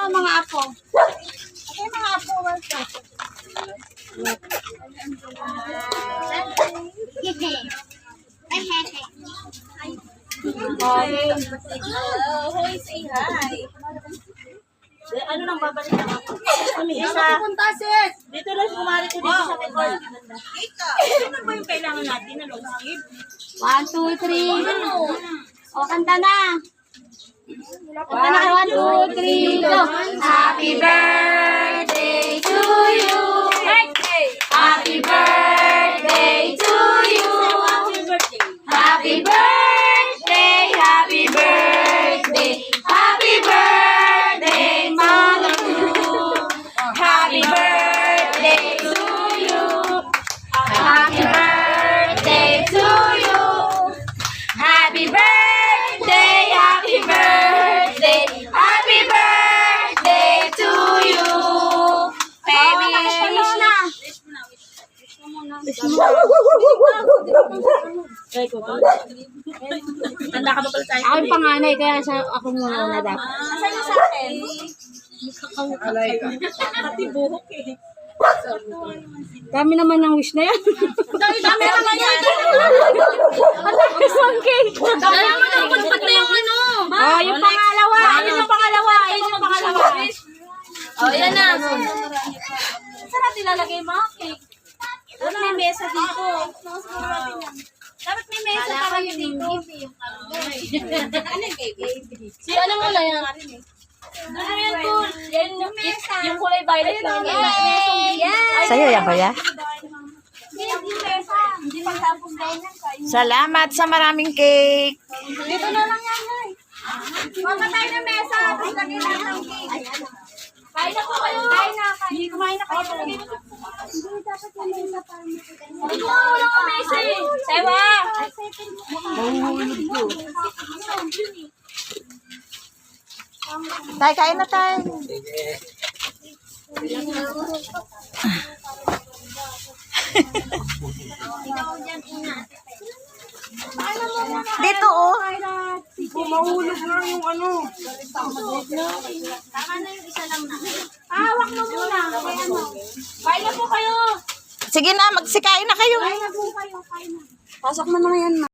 mga apo. Okay, mga apo. Welcome. Hoy, say hi. Ano nang babalik na ako? Isa. Punta, sis. Dito lang kumari ko dito sa record. Ano ba yung kailangan natin na long sleeve? 1, 2, 3. O, kanta na. Kanta na kayo. 1, 2, 3, go. Happy birthday to you. Happy birthday to you. Happy birthday. Happy birthday, happy birthday, happy birthday, Mama Blue. Happy birthday to you. Happy birthday to you. Happy birthday, happy birthday, happy birthday to you. Baby, wish na. Tanda ka ba pala tayo? Ako yung panganay, kaya ako muna na dapat. Asan yung sa akin? Pati buhok eh. Dami naman ng wish na yan. Dami naman yan. Matapos ng cake. Dami naman ang patpat na yung ano. Oh, yung pangalawa. Ayun yung pangalawa. Ayun yung pangalawa. Oh, yan na. Saan natin lalagay mga cake? Dapat may mesa dito. Dapat may mesa pa kayo dito. Ano yung baby? Si ano mo na yan? Ano yan po? Yung kulay violet lang. Sa'yo yan ba ya? Yung mesa. Hindi pagtapos ganyan kayo. Salamat sa maraming cake. Dito na lang yan, guys. Mama tayo ng mesa. Tapos lagyan natin ng cake. Kain na po kayo. Kain na. Kumain na kayo. Hindi dapat yung mesa para makita. Ito, wala kang mesa eh. Sewa. Tay, kain na tayo. Dito oh. Mahulog na yung ano. Tama na yung isa lang na. Hawak mo muna. Kaya mo. Kain na po kayo. Sige na, magsikain na kayo. Kaya na po kayo. Kaya na. Pasok mo na yan, ma.